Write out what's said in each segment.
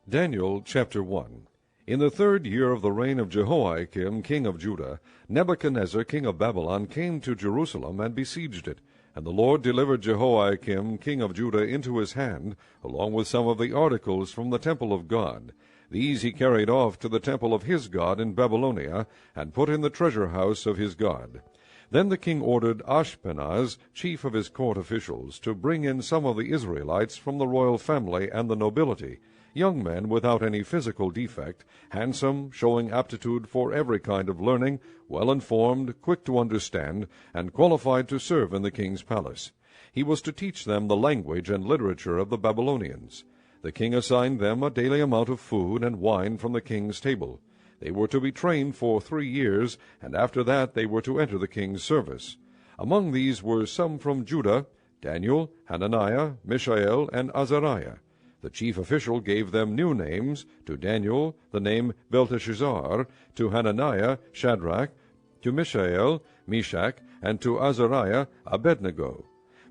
Daniel chapter 1. In the 3rd year of the reign of Jehoiakim king of Judah, Nebuchadnezzar king of Babylon came to Jerusalem and besieged it. And the Lord delivered Jehoiakim king of Judah into his hand, along with some of the articles from the temple of God. These he carried off to the temple of his God in Babylonia, and put in the treasure house of his God. Then the king ordered Ashpenaz, chief of his court officials, to bring in some of the Israelites from the royal family and the nobility, young men without any physical defect, handsome, showing aptitude for every kind of learning, well-informed, quick to understand, and qualified to serve in the king's palace. He was to teach them the language and literature of the Babylonians. The king assigned them a daily amount of food and wine from the king's table. They were to be trained for 3 years, and after that they were to enter the king's service. Among these were some from Judah: Daniel, Hananiah, Mishael, and Azariah. The chief official gave them new names: to Daniel the name Belteshazzar, to Hananiah Shadrach, to Mishael Meshach, and to Azariah Abednego.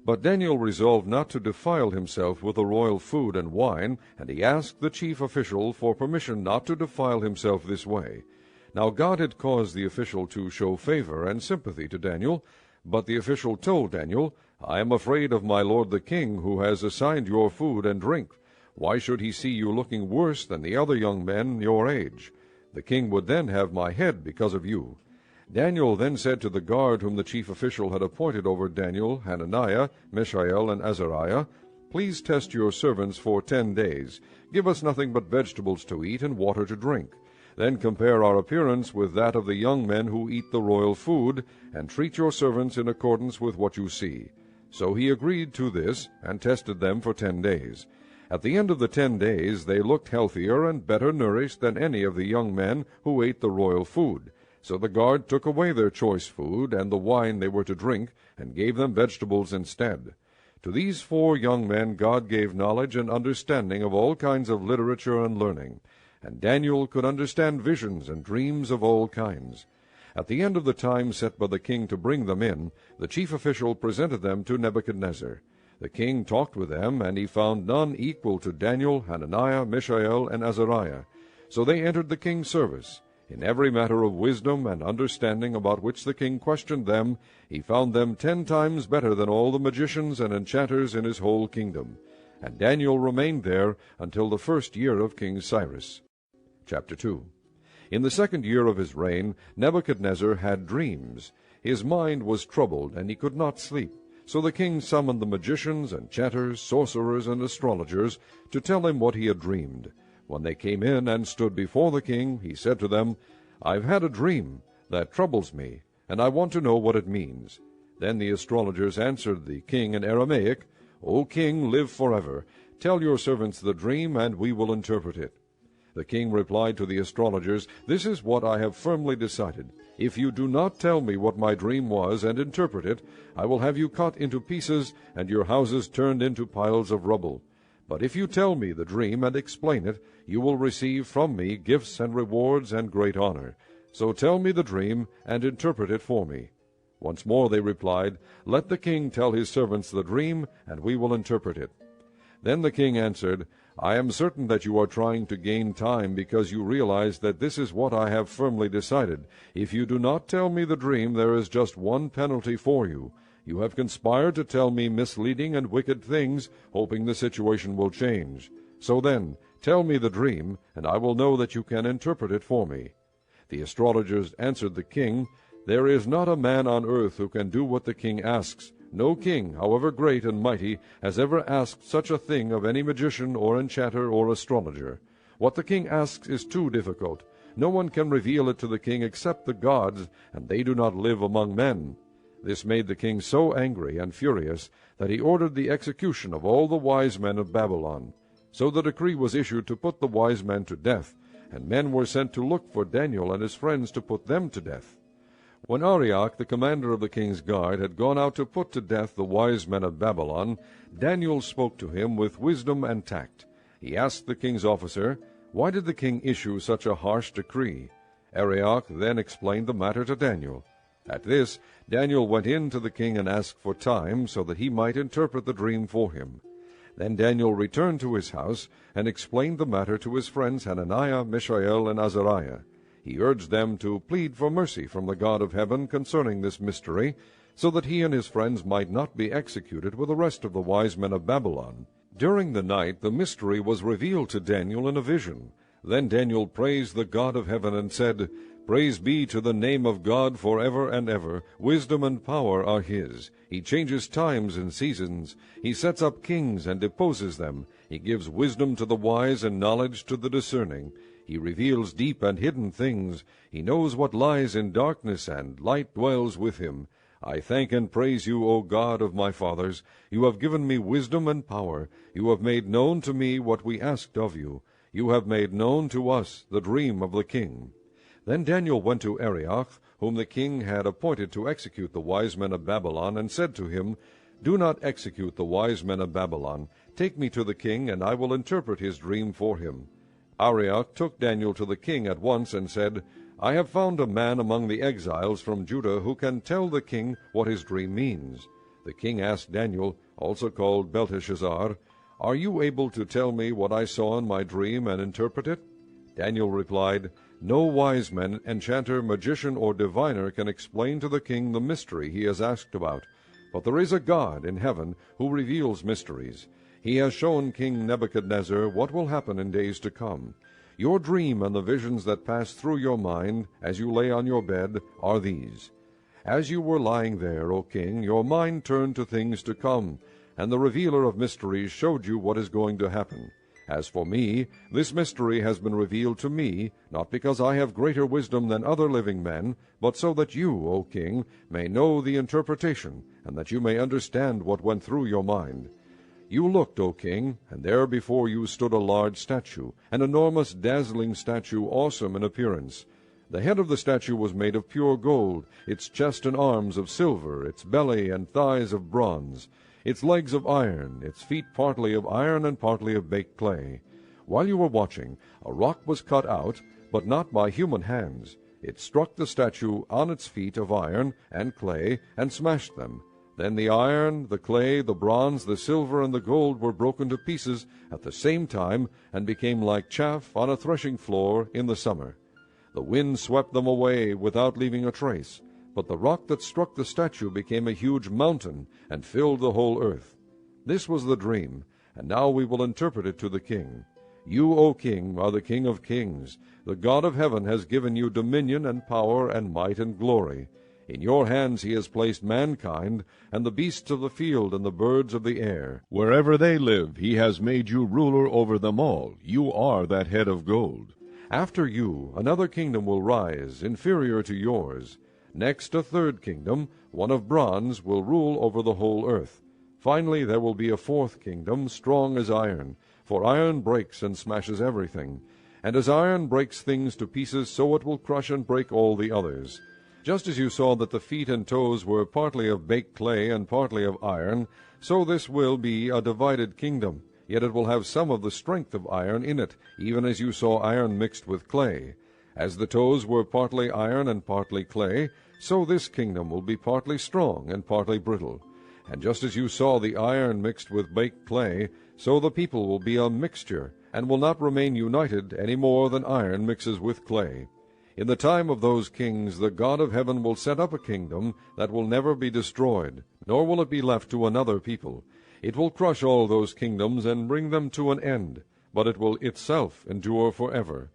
But Daniel resolved not to defile himself with the royal food and wine, and he asked the chief official for permission not to defile himself this way. Now God had caused the official to show favor and sympathy to Daniel, but the official told Daniel, "I am afraid of my lord the king, who has assigned your food and drink. Why should he see you looking worse than the other young men your age? The king would then have my head because of you." Daniel then said to the guard whom the chief official had appointed over Daniel, Hananiah, Mishael, and Azariah, "Please test your servants for 10 days. Give us nothing but vegetables to eat and water to drink. Then compare our appearance with that of the young men who eat the royal food, and treat your servants in accordance with what you see." So he agreed to this, and tested them for 10 days. At the end of the 10 days they looked healthier and better nourished than any of the young men who ate the royal food. So the guard took away their choice food and the wine they were to drink, and gave them vegetables instead. To these 4 young men God gave knowledge and understanding of all kinds of literature and learning, and Daniel could understand visions and dreams of all kinds. At the end of the time set by the king to bring them in, the chief official presented them to Nebuchadnezzar. The king talked with them, and he found none equal to Daniel, Hananiah, Mishael, and Azariah. So they entered the king's service. In every matter of wisdom and understanding about which the king questioned them, he found them 10 times better than all the magicians and enchanters in his whole kingdom. And Daniel remained there until the 1st year of King Cyrus. Chapter 2. In the 2nd year of his reign, Nebuchadnezzar had dreams. His mind was troubled, and he could not sleep. So the king summoned the magicians, enchanters, sorcerers, and astrologers to tell him what he had dreamed. When they came in and stood before the king, he said to them, "I've had a dream that troubles me, and I want to know what it means." Then the astrologers answered the king in Aramaic, "O king, live forever. Tell your servants the dream, and we will interpret it." The king replied to the astrologers, "This is what I have firmly decided. If you do not tell me what my dream was and interpret it, I will have you cut into pieces and your houses turned into piles of rubble. But if you tell me the dream and explain it, you will receive from me gifts and rewards and great honor. So tell me the dream and interpret it for me." Once more they replied, "Let the king tell his servants the dream, and we will interpret it." Then the king answered, "I am certain that you are trying to gain time, because you realize that this is what I have firmly decided. If you do not tell me the dream, there is just one penalty for you. You have conspired to tell me misleading and wicked things, hoping the situation will change. So then, tell me the dream, and I will know that you can interpret it for me." The astrologers answered the king, "There is not a man on earth who can do what the king asks. No king, however great and mighty, has ever asked such a thing of any magician or enchanter or astrologer. What the king asks is too difficult. No one can reveal it to the king except the gods, and they do not live among men." This made the king so angry and furious that he ordered the execution of all the wise men of Babylon. So the decree was issued to put the wise men to death, and men were sent to look for Daniel and his friends to put them to death. When Arioch, the commander of the king's guard, had gone out to put to death the wise men of Babylon, Daniel spoke to him with wisdom and tact. He asked the king's officer, "Why did the king issue such a harsh decree?" Arioch then explained the matter to Daniel. At this, Daniel went in to the king and asked for time, so that he might interpret the dream for him. Then Daniel returned to his house, and explained the matter to his friends Hananiah, Mishael, and Azariah. He urged them to plead for mercy from the God of heaven concerning this mystery, so that he and his friends might not be executed with the rest of the wise men of Babylon. During the night the mystery was revealed to Daniel in a vision. Then Daniel praised the God of heaven, and said, Praise be to the name of God forever and ever. Wisdom and power are his. He changes times and seasons. He sets up kings and deposes them. He gives wisdom to the wise and knowledge to the discerning. He reveals deep and hidden things. He knows what lies in darkness, and light dwells with him. I thank and praise you, O God of my fathers. You have given me wisdom and power. You have made known to me what we asked of you. You have made known to us the dream of the king. Then Daniel went to Arioch, whom the king had appointed to execute the wise men of Babylon, and said to him, Do not execute the wise men of Babylon. Take me to the king, and I will interpret his dream for him. Arioch took Daniel to the king at once, and said, I have found a man among the exiles from Judah who can tell the king what his dream means. The king asked Daniel, also called Belteshazzar, Are you able to tell me what I saw in my dream and interpret it? Daniel replied, No wise man, enchanter, magician, or diviner can explain to the king the mystery he has asked about. But there is a God in heaven who reveals mysteries. He has shown King Nebuchadnezzar what will happen in days to come. Your dream and the visions that passed through your mind as you lay on your bed are these. As you were lying there, O king, your mind turned to things to come, and the revealer of mysteries showed you what is going to happen. As for me, this mystery has been revealed to me, not because I have greater wisdom than other living men, but so that you, O king, may know the interpretation, and that you may understand what went through your mind. You looked, O king, and there before you stood a large statue, an enormous, dazzling statue, awesome in appearance. The head of the statue was made of pure gold, its chest and arms of silver, its belly and thighs of bronze, its legs of iron, its feet partly of iron and partly of baked clay. While you were watching, a rock was cut out, but not by human hands. It struck the statue on its feet of iron and clay, and smashed them. Then the iron, the clay, the bronze, the silver, and the gold were broken to pieces at the same time, and became like chaff on a threshing floor in the summer. The wind swept them away without leaving a trace. But the rock that struck the statue became a huge mountain, and filled the whole earth. This was the dream, and now we will interpret it to the king. You, O king, are the King of kings. The God of heaven has given you dominion and power and might and glory. In your hands he has placed mankind, and the beasts of the field and the birds of the air. Wherever they live, he has made you ruler over them all. You are that head of gold. After you, another kingdom will rise, inferior to yours. Next, a third kingdom, one of bronze, will rule over the whole earth. Finally, there will be a fourth kingdom, strong as iron, for iron breaks and smashes everything. And as iron breaks things to pieces, so it will crush and break all the others. Just as you saw that the feet and toes were partly of baked clay and partly of iron, so this will be a divided kingdom. Yet it will have some of the strength of iron in it, even as you saw iron mixed with clay. As the toes were partly iron and partly clay, so this kingdom will be partly strong and partly brittle. And just as you saw the iron mixed with baked clay, so the people will be a mixture, and will not remain united any more than iron mixes with clay. In the time of those kings the God of heaven will set up a kingdom that will never be destroyed, nor will it be left to another people. It will crush all those kingdoms and bring them to an end, but it will itself endure forever.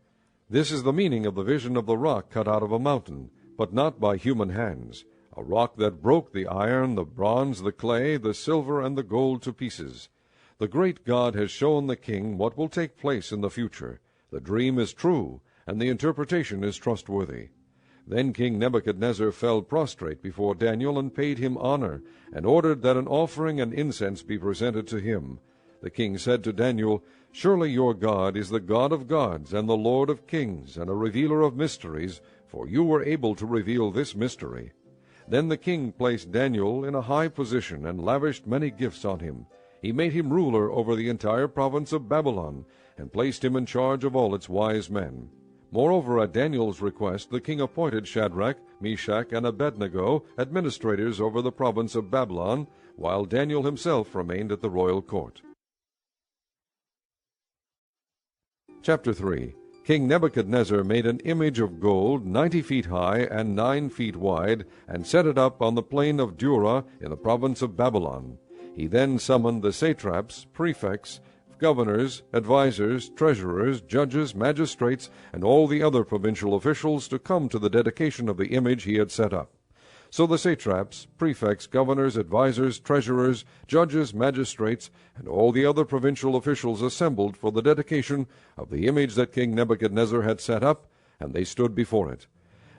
This is the meaning of the vision of the rock cut out of a mountain, but not by human hands, a rock that broke the iron, the bronze, the clay, the silver, and the gold to pieces. The great God has shown the king what will take place in the future. The dream is true, and the interpretation is trustworthy. Then King Nebuchadnezzar fell prostrate before Daniel and paid him honor, and ordered that an offering and incense be presented to him. The king said to Daniel, Surely your God is the God of gods and the Lord of kings and a revealer of mysteries, for you were able to reveal this mystery. Then the king placed Daniel in a high position and lavished many gifts on him. He made him ruler over the entire province of Babylon, and placed him in charge of all its wise men. Moreover, at Daniel's request, the king appointed Shadrach, Meshach, and Abednego administrators over the province of Babylon, while Daniel himself remained at the royal court. Chapter 3. King Nebuchadnezzar made an image of gold 90 feet high and 9 feet wide, and set it up on the plain of Dura in the province of Babylon. He then summoned the satraps, prefects, governors, advisers, treasurers, judges, magistrates, and all the other provincial officials to come to the dedication of the image he had set up. So the satraps, prefects, governors, advisers, treasurers, judges, magistrates, and all the other provincial officials assembled for the dedication of the image that King Nebuchadnezzar had set up, and they stood before it.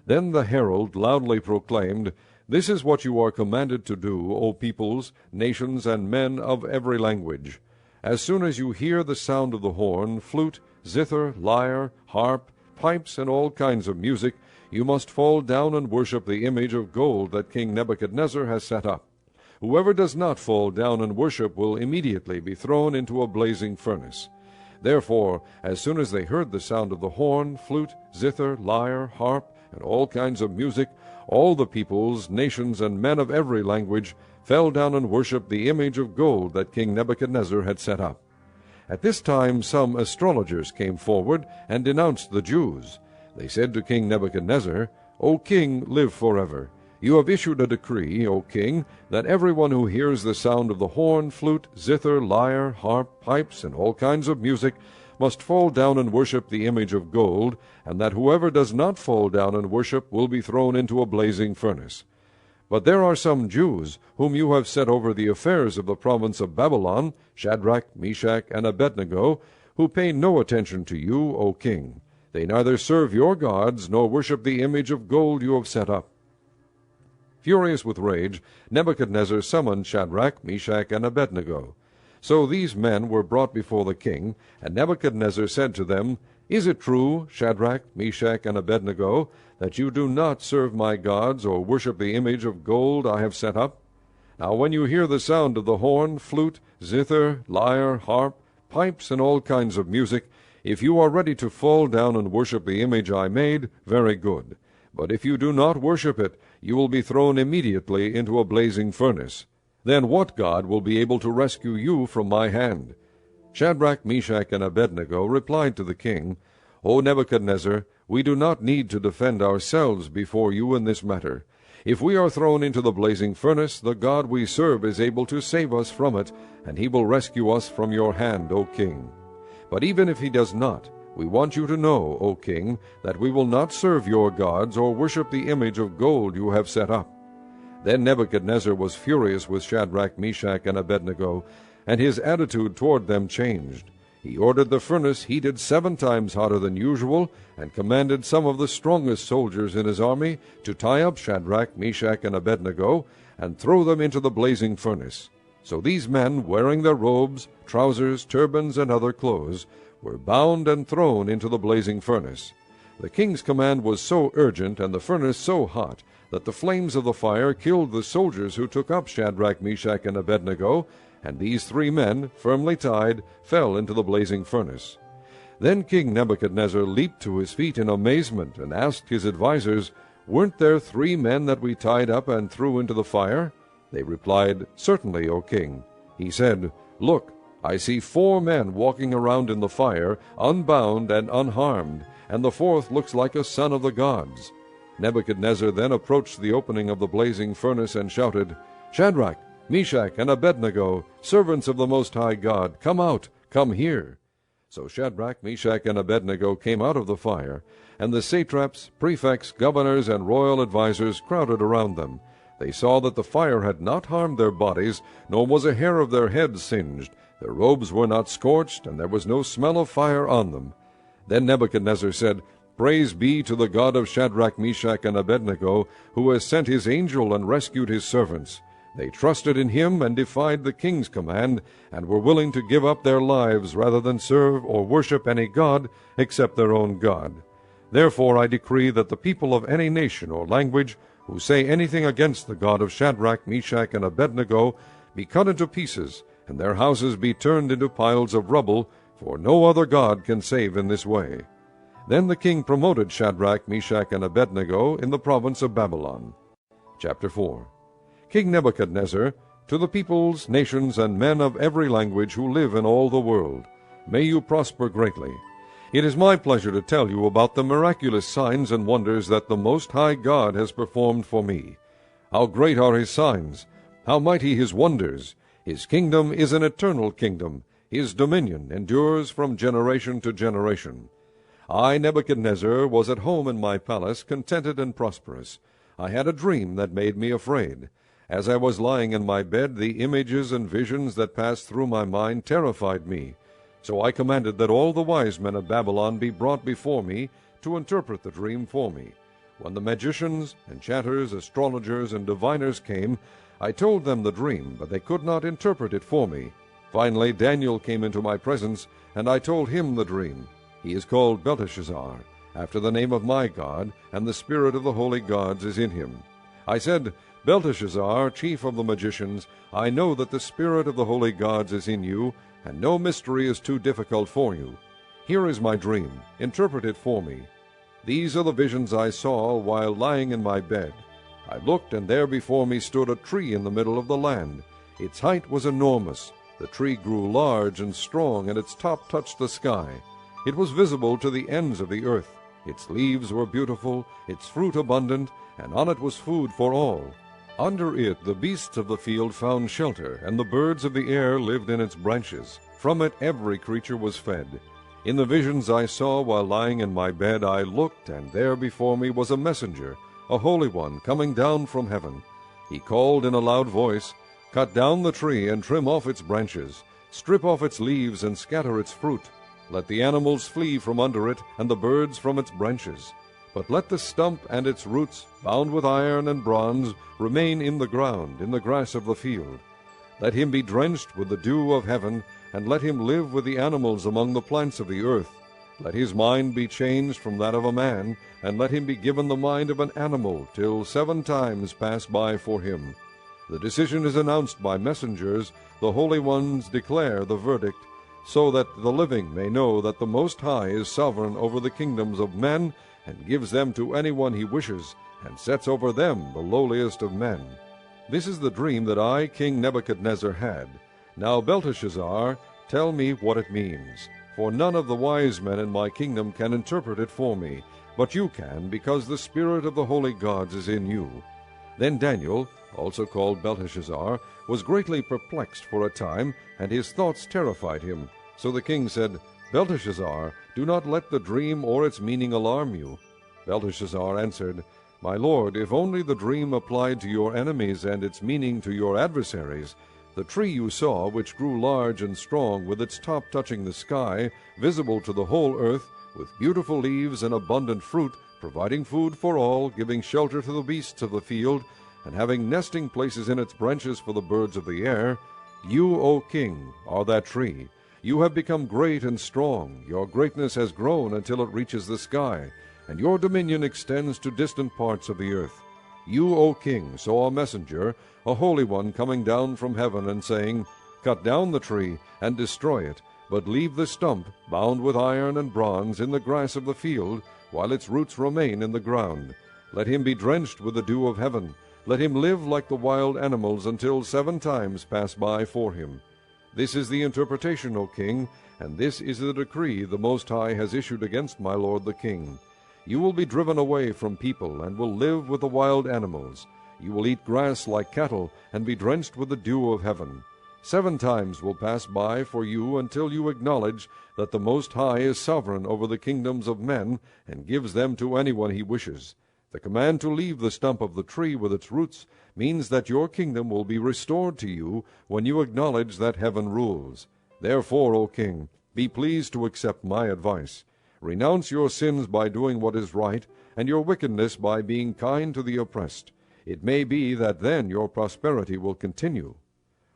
Then the herald loudly proclaimed, "This is what you are commanded to do, O peoples, nations, and men of every language. As soon as you hear the sound of the horn, flute, zither, lyre, harp, pipes, and all kinds of music, you must fall down and worship the image of gold that King Nebuchadnezzar has set up. Whoever does not fall down and worship will immediately be thrown into a blazing furnace." Therefore, as soon as they heard the sound of the horn, flute, zither, lyre, harp, and all kinds of music, all the peoples, nations, and men of every language fell down and worshipped the image of gold that King Nebuchadnezzar had set up. At this time some astrologers came forward and denounced the Jews. They said to King Nebuchadnezzar, "O king, live forever. You have issued a decree, O king, that everyone who hears the sound of the horn, flute, zither, lyre, harp, pipes, and all kinds of music must fall down and worship the image of gold, and that whoever does not fall down and worship will be thrown into a blazing furnace. But there are some Jews whom you have set over the affairs of the province of Babylon, Shadrach, Meshach, and Abednego, who pay no attention to you, O king. They neither serve your gods nor worship the image of gold you have set up." Furious with rage, Nebuchadnezzar summoned Shadrach, Meshach, and Abednego. So these men were brought before the king, and Nebuchadnezzar said to them, "Is it true, Shadrach, Meshach, and Abednego, that you do not serve my gods or worship the image of gold I have set up? Now when you hear the sound of the horn, flute, zither, lyre, harp, pipes, and all kinds of music, if you are ready to fall down and worship the image I made, very good. But if you do not worship it, you will be thrown immediately into a blazing furnace. Then what God will be able to rescue you from my hand?" Shadrach, Meshach, and Abednego replied to the king, "O Nebuchadnezzar, we do not need to defend ourselves before you in this matter. If we are thrown into the blazing furnace, the God we serve is able to save us from it, and he will rescue us from your hand, O king. But even if he does not, we want you to know, O king, that we will not serve your gods or worship the image of gold you have set up." Then Nebuchadnezzar was furious with Shadrach, Meshach, and Abednego, and his attitude toward them changed. He ordered the furnace heated 7 times hotter than usual, and commanded some of the strongest soldiers in his army to tie up Shadrach, Meshach, and Abednego, and throw them into the blazing furnace. So these men, wearing their robes, trousers, turbans, and other clothes, were bound and thrown into the blazing furnace. The king's command was so urgent and the furnace so hot that the flames of the fire killed the soldiers who took up Shadrach, Meshach, and Abednego, and these 3 men, firmly tied, fell into the blazing furnace. Then King Nebuchadnezzar leaped to his feet in amazement and asked his advisers, "Weren't there 3 men that we tied up and threw into the fire?" They replied, "Certainly, O king." He said, "Look, I see 4 men walking around in the fire, unbound and unharmed, and the 4th looks like a son of the gods." Nebuchadnezzar then approached the opening of the blazing furnace and shouted, "Shadrach, Meshach, and Abednego, servants of the Most High God, come out, come here." So Shadrach, Meshach, and Abednego came out of the fire, and the satraps, prefects, governors, and royal advisers crowded around them. They saw that the fire had not harmed their bodies, nor was a hair of their heads singed. Their robes were not scorched, and there was no smell of fire on them. Then Nebuchadnezzar said, "Praise be to the God of Shadrach, Meshach, and Abednego, who has sent his angel and rescued his servants. They trusted in him and defied the king's command, and were willing to give up their lives rather than serve or worship any god except their own God. Therefore I decree that the people of any nation or language who say anything against the God of Shadrach, Meshach, and Abednego be cut into pieces, and their houses be turned into piles of rubble, for no other God can save in this way." Then the king promoted Shadrach, Meshach, and Abednego in the province of Babylon. Chapter 4. King Nebuchadnezzar, to the peoples, nations, and men of every language who live in all the world, may you prosper greatly. It is my pleasure to tell you about the miraculous signs and wonders that the Most High God has performed for me. How great are his signs! How mighty his wonders! His kingdom is an eternal kingdom. His dominion endures from generation to generation. I, Nebuchadnezzar, was at home in my palace, contented and prosperous. I had a dream that made me afraid. As I was lying in my bed, the images and visions that passed through my mind terrified me. So I commanded that all the wise men of Babylon be brought before me to interpret the dream for me. When the magicians, enchanters, astrologers, and diviners came, I told them the dream, but they could not interpret it for me. Finally Daniel came into my presence, and I told him the dream. He is called Belteshazzar, after the name of my God, and the spirit of the holy gods is in him. I said, Belteshazzar, chief of the magicians, I know that the spirit of the holy gods is in you, and no mystery is too difficult for you. Here is my dream. Interpret it for me. These are the visions I saw while lying in my bed. I looked, and there before me stood a tree in the middle of the land. Its height was enormous. The tree grew large and strong, and its top touched the sky. It was visible to the ends of the earth. Its leaves were beautiful, its fruit abundant, and on it was food for all. Under it the beasts of the field found shelter, and the birds of the air lived in its branches. From it every creature was fed. In the visions I saw while lying in my bed, I looked, and there before me was a messenger, a holy one, coming down from heaven. He called in a loud voice, Cut down the tree and trim off its branches. Strip off its leaves and scatter its fruit. Let the animals flee from under it, and the birds from its branches. But let the stump and its roots, bound with iron and bronze, remain in the ground, in the grass of the field. Let him be drenched with the dew of heaven, and let him live with the animals among the plants of the earth. Let his mind be changed from that of a man, and let him be given the mind of an animal, till 7 times pass by for him. The decision is announced by messengers, the holy ones declare the verdict, so that the living may know that the Most High is sovereign over the kingdoms of men, and gives them to anyone he wishes, and sets over them the lowliest of men. This is the dream that I, King Nebuchadnezzar, had. Now, Belteshazzar, tell me what it means. For none of the wise men in my kingdom can interpret it for me, but you can, because the spirit of the holy gods is in you. Then Daniel, also called Belteshazzar, was greatly perplexed for a time, and his thoughts terrified him. So the king said, Belteshazzar, do not let the dream or its meaning alarm you. Belteshazzar answered, My lord, if only the dream applied to your enemies and its meaning to your adversaries, the tree you saw, which grew large and strong, with its top touching the sky, visible to the whole earth, with beautiful leaves and abundant fruit, providing food for all, giving shelter to the beasts of the field, and having nesting places in its branches for the birds of the air, you, O king, are that tree. You have become great and strong. Your greatness has grown until it reaches the sky, and your dominion extends to distant parts of the earth. You, O king, saw a messenger, a holy one, coming down from heaven, and saying, Cut down the tree and destroy it, but leave the stump, bound with iron and bronze, in the grass of the field, while its roots remain in the ground. Let him be drenched with the dew of heaven. Let him live like the wild animals until 7 times pass by for him. This is the interpretation, O king, and this is the decree the Most High has issued against my lord the king. You will be driven away from people, and will live with the wild animals. You will eat grass like cattle, and be drenched with the dew of heaven. 7 times will pass by for you until you acknowledge that the Most High is sovereign over the kingdoms of men, and gives them to anyone he wishes. The command to leave the stump of the tree with its roots means that your kingdom will be restored to you when you acknowledge that heaven rules. Therefore, O king, be pleased to accept my advice. Renounce your sins by doing what is right, and your wickedness by being kind to the oppressed. It may be that then your prosperity will continue.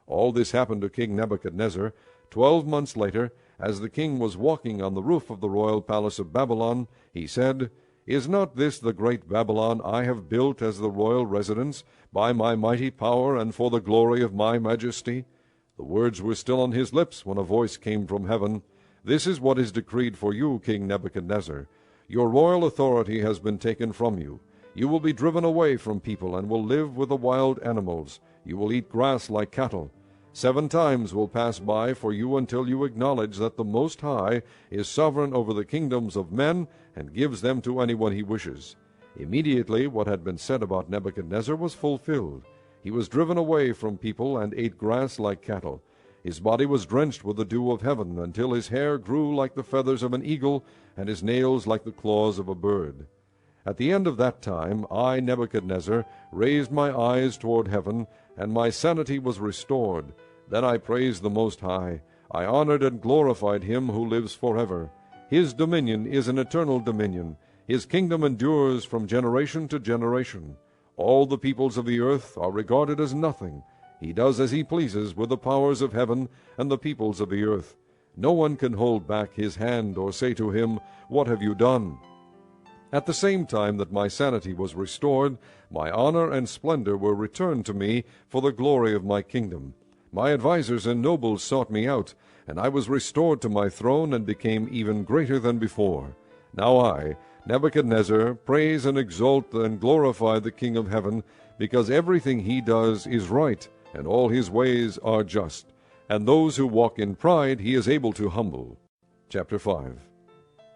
All this happened to King Nebuchadnezzar. 12 months later, as the king was walking on the roof of the royal palace of Babylon, he said, Is not this the great Babylon I have built as the royal residence, by my mighty power and for the glory of my majesty? The words were still on his lips when a voice came from heaven. This is what is decreed for you, King Nebuchadnezzar. Your royal authority has been taken from you. You will be driven away from people, and will live with the wild animals. You will eat grass like cattle. 7 times will pass by for you until you acknowledge that the Most High is sovereign over the kingdoms of men and gives them to anyone he wishes." Immediately what had been said about Nebuchadnezzar was fulfilled. He was driven away from people and ate grass like cattle. His body was drenched with the dew of heaven until his hair grew like the feathers of an eagle and his nails like the claws of a bird. At the end of that time I, Nebuchadnezzar, raised my eyes toward heaven, and my sanity was restored. Then I praised the Most High. I honored and glorified him who lives forever. His dominion is an eternal dominion. His kingdom endures from generation to generation. All the peoples of the earth are regarded as nothing. He does as he pleases with the powers of heaven and the peoples of the earth. No one can hold back his hand or say to him, "What have you done?" At the same time that my sanity was restored, my honor and splendor were returned to me for the glory of my kingdom. My advisers and nobles sought me out, and I was restored to my throne and became even greater than before. Now I, Nebuchadnezzar, praise and exalt and glorify the King of heaven, because everything he does is right, and all his ways are just, and those who walk in pride he is able to humble. Chapter 5.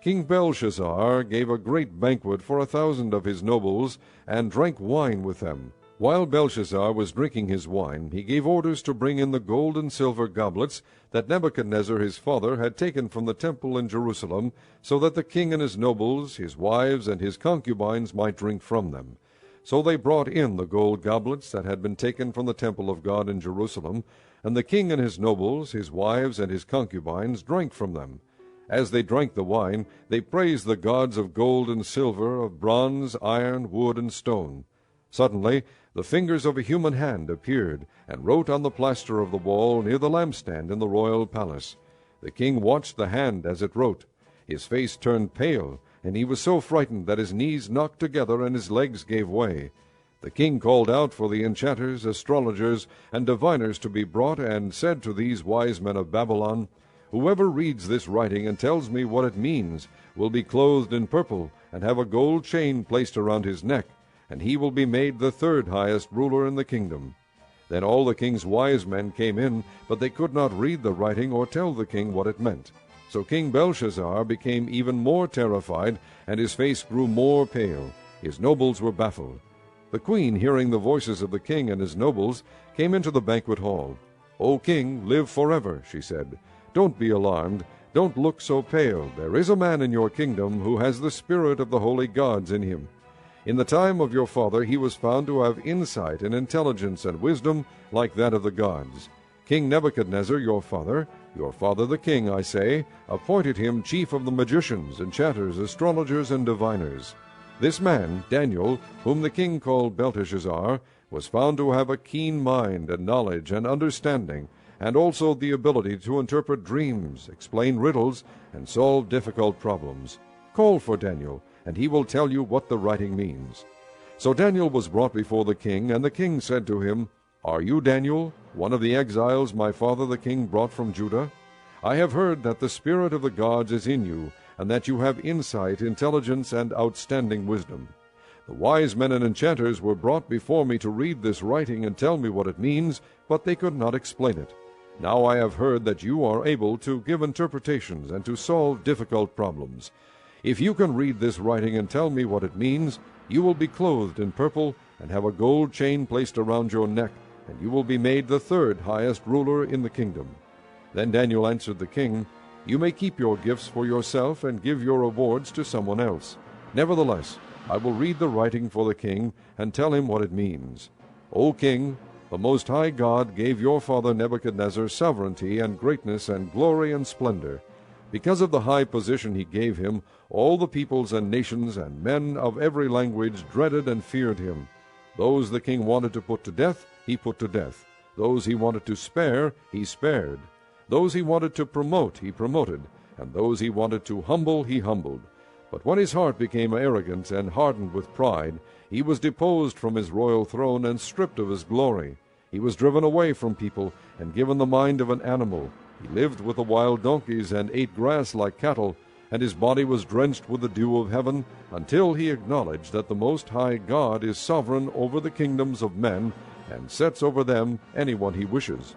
King Belshazzar gave a great banquet for 1,000 of his nobles, and drank wine with them. While Belshazzar was drinking his wine, he gave orders to bring in the gold and silver goblets that Nebuchadnezzar his father had taken from the temple in Jerusalem, so that the king and his nobles, his wives, and his concubines might drink from them. So they brought in the gold goblets that had been taken from the temple of God in Jerusalem, and the king and his nobles, his wives, and his concubines drank from them. As they drank the wine, they praised the gods of gold and silver, of bronze, iron, wood, and stone. Suddenly the fingers of a human hand appeared, and wrote on the plaster of the wall near the lampstand in the royal palace. The king watched the hand as it wrote. His face turned pale, and he was so frightened that his knees knocked together and his legs gave way. The king called out for the enchanters, astrologers, and diviners to be brought, and said to these wise men of Babylon, "Whoever reads this writing and tells me what it means will be clothed in purple, and have a gold chain placed around his neck, and he will be made the 3rd highest ruler in the kingdom." Then all the king's wise men came in, but they could not read the writing or tell the king what it meant. So King Belshazzar became even more terrified, and his face grew more pale. His nobles were baffled. The queen, hearing the voices of the king and his nobles, came into the banquet hall. "O king, live forever," she said. "Don't be alarmed. Don't look so pale. There is a man in your kingdom who has the spirit of the holy gods in him. In the time of your father he was found to have insight and intelligence and wisdom like that of the gods. King Nebuchadnezzar, your father the king, I say, appointed him chief of the magicians, enchanters, astrologers, and diviners. This man, Daniel, whom the king called Belteshazzar, was found to have a keen mind and knowledge and understanding, and also the ability to interpret dreams, explain riddles, and solve difficult problems. Call for Daniel, and he will tell you what the writing means." So Daniel was brought before the king, and the king said to him, "Are you Daniel, one of the exiles my father the king brought from Judah? I have heard that the spirit of the gods is in you, and that you have insight, intelligence, and outstanding wisdom. The wise men and enchanters were brought before me to read this writing and tell me what it means, but they could not explain it. Now I have heard that you are able to give interpretations and to solve difficult problems. If you can read this writing and tell me what it means, you will be clothed in purple and have a gold chain placed around your neck, and you will be made the 3rd highest ruler in the kingdom." Then Daniel answered the king, "You may keep your gifts for yourself and give your rewards to someone else. Nevertheless, I will read the writing for the king and tell him what it means. O king, the Most High God gave your father Nebuchadnezzar sovereignty and greatness and glory and splendor. Because of the high position he gave him, all the peoples and nations and men of every language dreaded and feared him. Those the king wanted to put to death, he put to death. Those he wanted to spare, he spared. Those he wanted to promote, he promoted. And those he wanted to humble, he humbled. But when his heart became arrogant and hardened with pride, he was deposed from his royal throne and stripped of his glory. He was driven away from people and given the mind of an animal. He lived with the wild donkeys and ate grass like cattle, and his body was drenched with the dew of heaven, until he acknowledged that the Most High God is sovereign over the kingdoms of men, and sets over them anyone he wishes.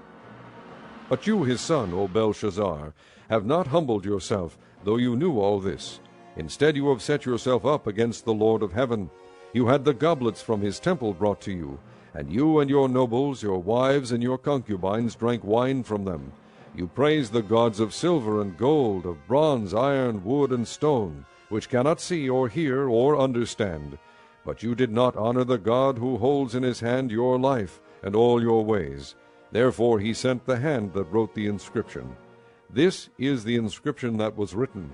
But you his son, O Belshazzar, have not humbled yourself, though you knew all this. Instead you have set yourself up against the Lord of heaven. You had the goblets from his temple brought to you, and you and your nobles, your wives, and your concubines drank wine from them. You praised the gods of silver and gold, of bronze, iron, wood, and stone, which cannot see or hear or understand. But you did not honor the God who holds in his hand your life and all your ways. Therefore he sent the hand that wrote the inscription. This is the inscription that was written,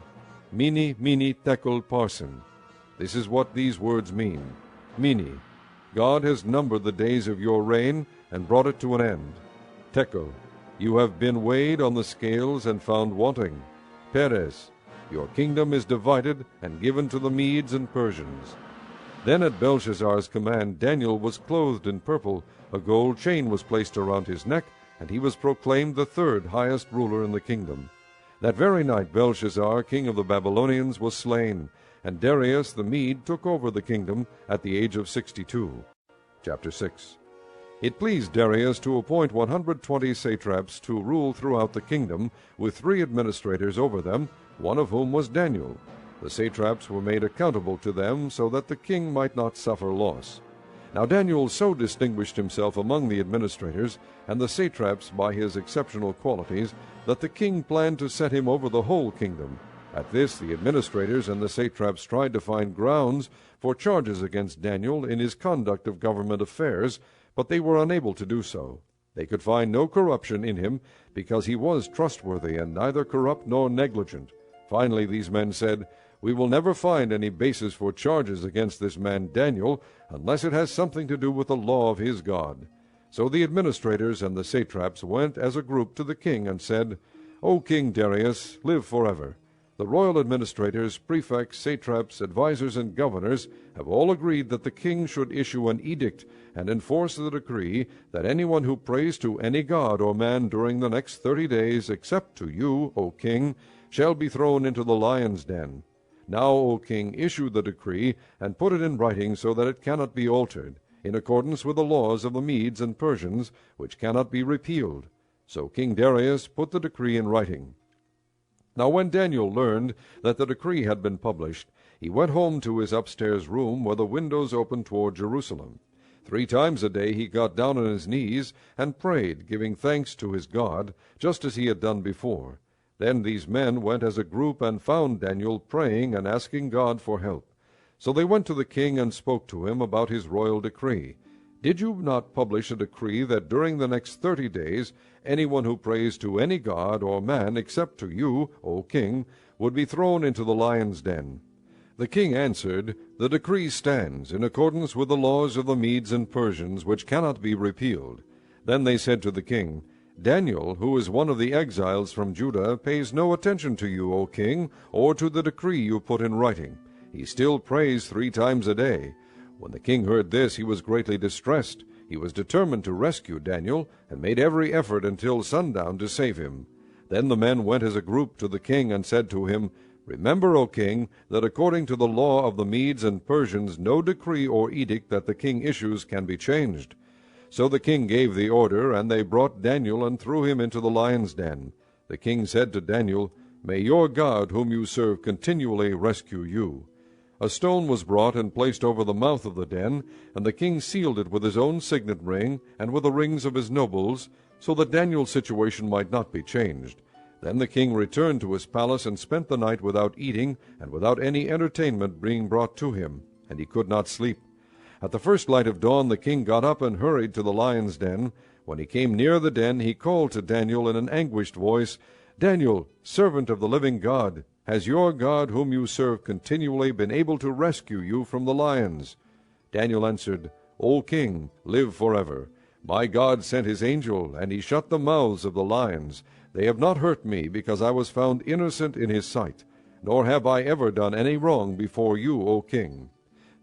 Mene, Mene, Tekel, Parsin. This is what these words mean. Mene, God has numbered the days of your reign and brought it to an end. Tekel, you have been weighed on the scales and found wanting. Peres, your kingdom is divided and given to the Medes and Persians. Then at Belshazzar's command Daniel was clothed in purple, a gold chain was placed around his neck, and he was proclaimed the third highest ruler in the kingdom. That very night Belshazzar, king of the Babylonians, was slain, and Darius the Mede took over the kingdom at the age of 62. Chapter 6. It pleased Darius to appoint 120 satraps to rule throughout the kingdom, with 3 administrators over them, one of whom was Daniel. The satraps were made accountable to them, so that the king might not suffer loss. Now Daniel so distinguished himself among the administrators and the satraps by his exceptional qualities, that the king planned to set him over the whole kingdom. At this the administrators and the satraps tried to find grounds for charges against Daniel in his conduct of government affairs, but they were unable to do so. They could find no corruption in him, because he was trustworthy and neither corrupt nor negligent. Finally these men said, "We will never find any basis for charges against this man Daniel, unless it has something to do with the law of his God." So the administrators and the satraps went as a group to the king and said, "O King Darius, live forever. The royal administrators, prefects, satraps, advisers, and governors have all agreed that the king should issue an edict and enforce the decree that anyone who prays to any god or man during the next 30 days, except to you, O king, shall be thrown into the lion's den. Now, O king, issue the decree and put it in writing so that it cannot be altered, in accordance with the laws of the Medes and Persians, which cannot be repealed." So King Darius put the decree in writing. Now when Daniel learned that the decree had been published, he went home to his upstairs room where the windows opened toward Jerusalem. 3 times a day he got down on his knees and prayed, giving thanks to his God, just as he had done before. Then these men went as a group and found Daniel praying and asking God for help. So they went to the king and spoke to him about his royal decree. "Did you not publish a decree that during the next 30 days anyone who prays to any god or man except to you, O king, would be thrown into the lion's den?" The king answered, "The decree stands in accordance with the laws of the Medes and Persians, which cannot be repealed." Then they said to the king, "Daniel, who is one of the exiles from Judah, pays no attention to you, O king, or to the decree you put in writing. He still prays 3 times a day." When the king heard this, he was greatly distressed. He was determined to rescue Daniel, and made every effort until sundown to save him. Then the men went as a group to the king and said to him, "Remember, O king, that according to the law of the Medes and Persians no decree or edict that the king issues can be changed." So the king gave the order, and they brought Daniel and threw him into the lion's den. The king said to Daniel, "May your God, whom you serve, continually rescue you." A stone was brought and placed over the mouth of the den, and the king sealed it with his own signet ring and with the rings of his nobles, so that Daniel's situation might not be changed. Then the king returned to his palace and spent the night without eating and without any entertainment being brought to him, and he could not sleep. At the first light of dawn the king got up and hurried to the lion's den. When he came near the den, he called to Daniel in an anguished voice, "Daniel, servant of the living God, has your God, whom you serve continually, been able to rescue you from the lions?" Daniel answered, "O king, live forever. My God sent his angel, and he shut the mouths of the lions. They have not hurt me, because I was found innocent in his sight, nor have I ever done any wrong before you, O king."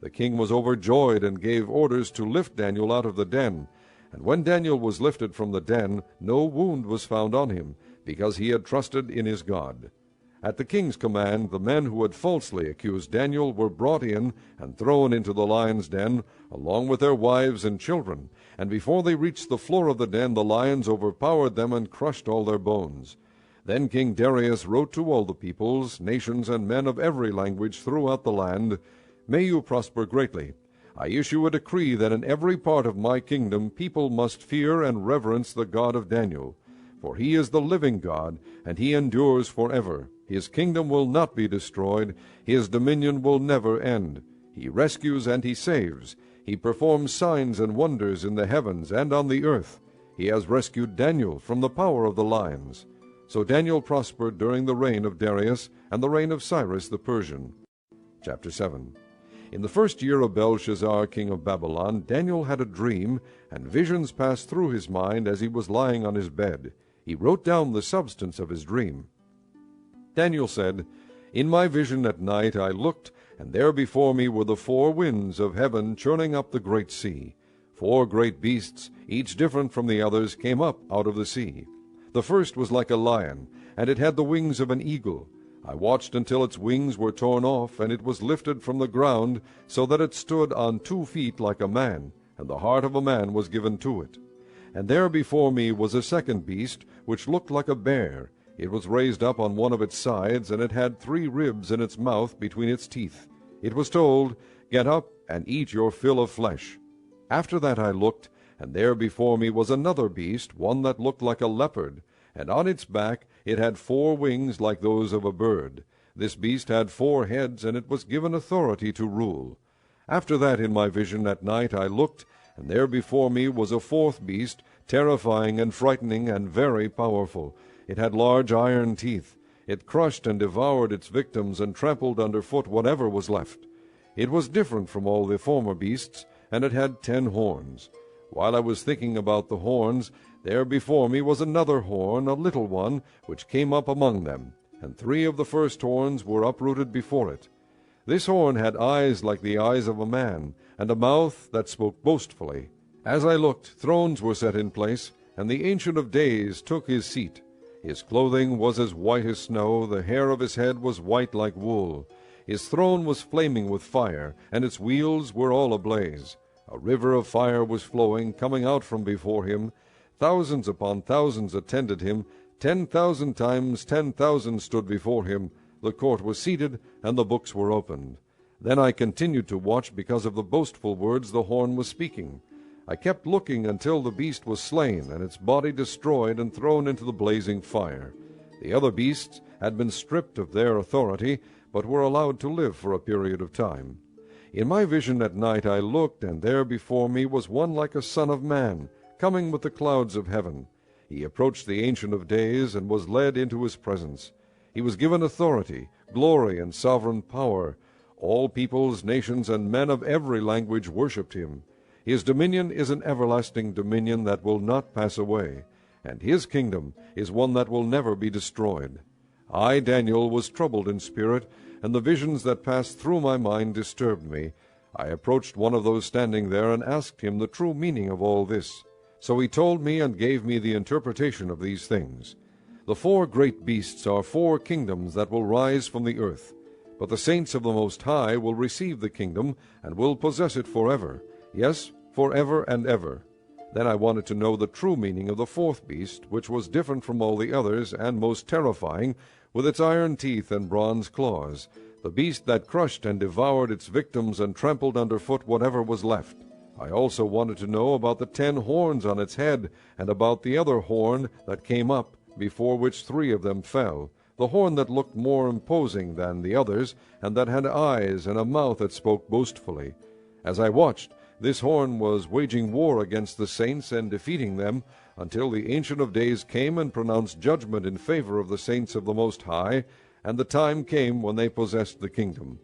The king was overjoyed and gave orders to lift Daniel out of the den. And when Daniel was lifted from the den, no wound was found on him, because he had trusted in his God. At the king's command, the men who had falsely accused Daniel were brought in and thrown into the lion's den, along with their wives and children. And before they reached the floor of the den, the lions overpowered them and crushed all their bones. Then King Darius wrote to all the peoples, nations, and men of every language throughout the land, "May you prosper greatly. I issue a decree that in every part of my kingdom people must fear and reverence the God of Daniel. For he is the living God, and he endures forever. His kingdom will not be destroyed. His dominion will never end. He rescues and he saves. He performs signs and wonders in the heavens and on the earth. He has rescued Daniel from the power of the lions." So Daniel prospered during the reign of Darius and the reign of Cyrus the Persian. Chapter 7. In the first year of Belshazzar, king of Babylon, Daniel had a dream, and visions passed through his mind as he was lying on his bed. He wrote down the substance of his dream. Daniel said, "In my vision at night I looked, and there before me were the 4 winds of heaven churning up the great sea. 4 great beasts, each different from the others, came up out of the sea. The first was like a lion, and it had the wings of an eagle. I watched until its wings were torn off, and it was lifted from the ground, so that it stood on 2 feet like a man, and the heart of a man was given to it. And there before me was a second beast, which looked like a bear. It was raised up on one of its sides, and it had 3 ribs in its mouth between its teeth. It was told, 'Get up and eat your fill of flesh.' After that I looked, and there before me was another beast, one that looked like a leopard, and on its back it had 4 wings like those of a bird. This beast had 4 heads, and it was given authority to rule. After that in my vision at night I looked, and there before me was a 4th beast, terrifying and frightening and very powerful. It had large iron teeth. It crushed and devoured its victims and trampled underfoot whatever was left. It was different from all the former beasts, and it had 10 horns. While I was thinking about the horns, there before me was another horn, a little one, which came up among them, and 3 of the first horns were uprooted before it. This horn had eyes like the eyes of a man, and a mouth that spoke boastfully. As I looked, thrones were set in place, and the Ancient of Days took his seat. His clothing was as white as snow, the hair of his head was white like wool. His throne was flaming with fire, and its wheels were all ablaze. A river of fire was flowing, coming out from before him. Thousands upon thousands attended him. 10,000 times 10,000 stood before him. The court was seated, and the books were opened. Then I continued to watch because of the boastful words the horn was speaking. I kept looking until the beast was slain, and its body destroyed and thrown into the blazing fire. The other beasts had been stripped of their authority, but were allowed to live for a period of time. In my vision at night I looked, and there before me was one like a son of man, coming with the clouds of heaven. He approached the Ancient of Days, and was led into his presence. He was given authority, glory, and sovereign power. All peoples, nations, and men of every language worshipped him. His dominion is an everlasting dominion that will not pass away, and his kingdom is one that will never be destroyed. I, Daniel, was troubled in spirit, and the visions that passed through my mind disturbed me. I approached one of those standing there and asked him the true meaning of all this. So he told me and gave me the interpretation of these things. The 4 great beasts are 4 kingdoms that will rise from the earth. But the saints of the Most High will receive the kingdom and will possess it forever. Yes, forever and ever. Then I wanted to know the true meaning of the 4th beast, which was different from all the others and most terrifying, with its iron teeth and bronze claws, the beast that crushed and devoured its victims and trampled underfoot whatever was left. I also wanted to know about the 10 horns on its head, and about the other horn that came up, before which 3 of them fell, the horn that looked more imposing than the others, and that had eyes and a mouth that spoke boastfully. As I watched, this horn was waging war against the saints and defeating them, until the Ancient of Days came and pronounced judgment in favor of the saints of the Most High, and the time came when they possessed the kingdom.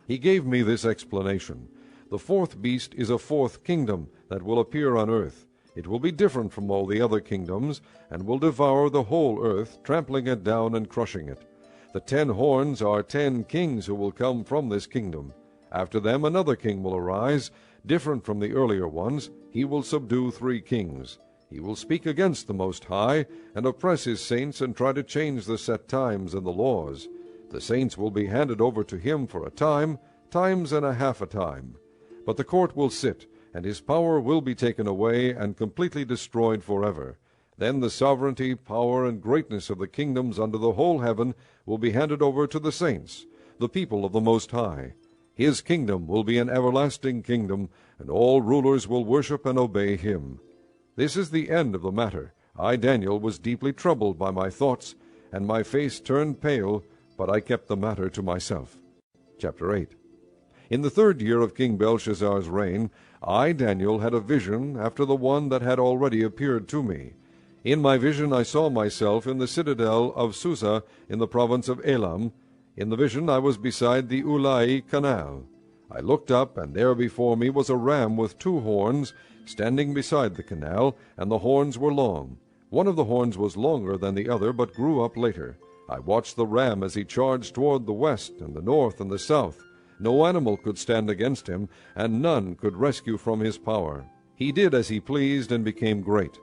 He gave me this explanation. The 4th beast is a 4th kingdom that will appear on earth. It will be different from all the other kingdoms, and will devour the whole earth, trampling it down and crushing it. The 10 horns are 10 kings who will come from this kingdom. After them another king will arise, different from the earlier ones. He will subdue 3 kings. He will speak against the Most High, and oppress his saints, and try to change the set times and the laws. The saints will be handed over to him for a time, times and a half a time. But the court will sit, and his power will be taken away and completely destroyed forever. Then the sovereignty, power, and greatness of the kingdoms under the whole heaven will be handed over to the saints, the people of the Most High. His kingdom will be an everlasting kingdom, and all rulers will worship and obey him. This is the end of the matter. I, Daniel, was deeply troubled by my thoughts, and my face turned pale, but I kept the matter to myself. Chapter 8. In the 3rd year of King Belshazzar's reign, I, Daniel, had a vision after the one that had already appeared to me. In my vision I saw myself in the citadel of Susa in the province of Elam. In the vision I was beside the Ulai canal. I looked up, and there before me was a ram with 2 horns, standing beside the canal, and the horns were long. One of the horns was longer than the other, but grew up later. I watched the ram as he charged toward the west and the north and the south. No animal could stand against him, and none could rescue from his power. He did as he pleased and became great.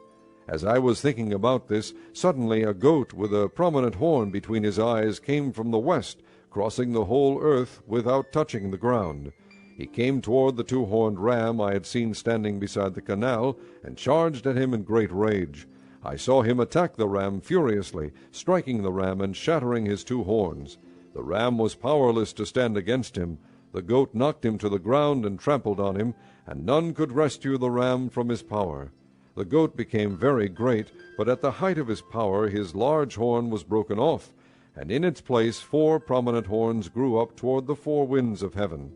As I was thinking about this, suddenly a goat with a prominent horn between his eyes came from the west, crossing the whole earth without touching the ground. He came toward the 2-horned ram I had seen standing beside the canal, and charged at him in great rage. I saw him attack the ram furiously, striking the ram and shattering his 2 horns. The ram was powerless to stand against him. The goat knocked him to the ground and trampled on him, and none could rescue the ram from his power. The goat became very great, but at the height of his power his large horn was broken off, and in its place 4 prominent horns grew up toward the 4 winds of heaven.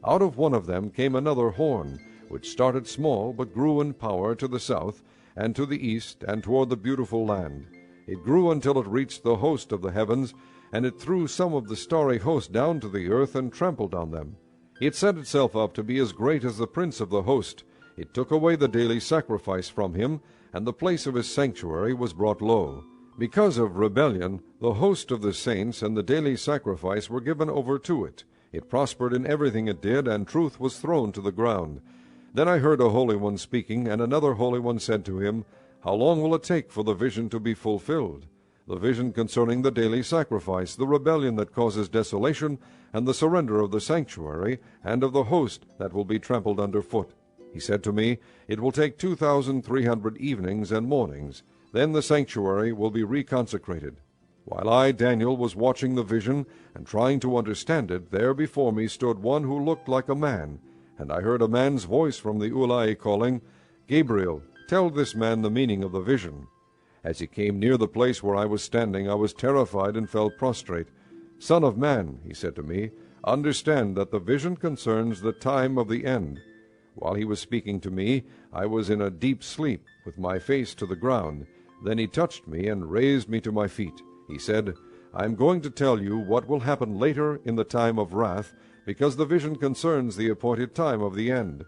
Out of one of them came another horn, which started small but grew in power to the south, and to the east, and toward the beautiful land. It grew until it reached the host of the heavens, and it threw some of the starry host down to the earth and trampled on them. It set itself up to be as great as the prince of the host. It took away the daily sacrifice from him, and the place of his sanctuary was brought low. Because of rebellion, the host of the saints and the daily sacrifice were given over to it. It prospered in everything it did, and truth was thrown to the ground. Then I heard a holy one speaking, and another holy one said to him, How long will it take for the vision to be fulfilled? The vision concerning the daily sacrifice, the rebellion that causes desolation, and the surrender of the sanctuary, and of the host that will be trampled under foot. He said to me, It will take 2,300 evenings and mornings. Then the sanctuary will be reconsecrated. While I, Daniel, was watching the vision and trying to understand it, there before me stood one who looked like a man. And I heard a man's voice from the Ulai calling, Gabriel, tell this man the meaning of the vision. As he came near the place where I was standing, I was terrified and fell prostrate. Son of man, he said to me, understand that the vision concerns the time of the end. While he was speaking to me, I was in a deep sleep, with my face to the ground. Then he touched me and raised me to my feet. He said, I am going to tell you what will happen later in the time of wrath, because the vision concerns the appointed time of the end.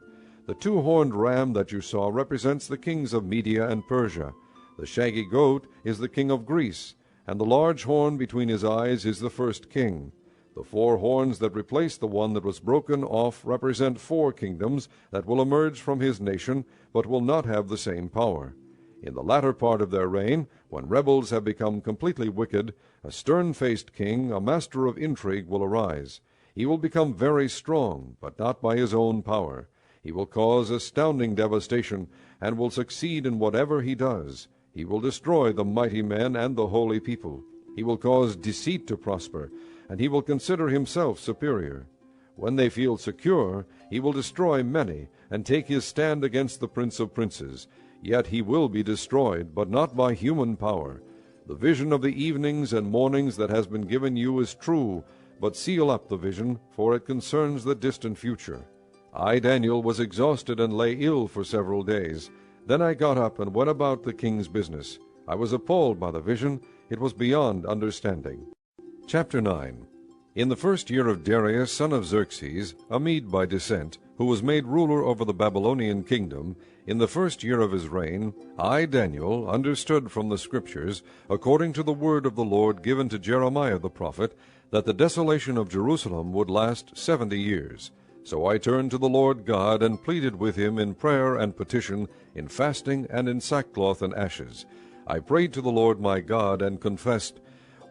The 2-horned ram that you saw represents the kings of Media and Persia. The shaggy goat is the king of Greece, and the large horn between his eyes is the first king. The 4 horns that replace the one that was broken off represent 4 kingdoms that will emerge from his nation, but will not have the same power. In the latter part of their reign, when rebels have become completely wicked, a stern-faced king, a master of intrigue, will arise. He will become very strong, but not by his own power. He will cause astounding devastation, and will succeed in whatever he does. He will destroy the mighty men and the holy people. He will cause deceit to prosper, and he will consider himself superior. When they feel secure, he will destroy many, and take his stand against the Prince of Princes. Yet he will be destroyed, but not by human power. The vision of the evenings and mornings that has been given you is true, but seal up the vision, for it concerns the distant future. I, Daniel, was exhausted and lay ill for several days. Then I got up and went about the king's business. I was appalled by the vision. It was beyond understanding. Chapter 9. In the 1st year of Darius, son of Xerxes, a Mede by descent, who was made ruler over the Babylonian kingdom, in the 1st year of his reign, I, Daniel, understood from the Scriptures, according to the word of the Lord given to Jeremiah the prophet, that the desolation of Jerusalem would last 70 years. So I turned to the Lord God and pleaded with him in prayer and petition, in fasting and in sackcloth and ashes. I prayed to the Lord my God and confessed,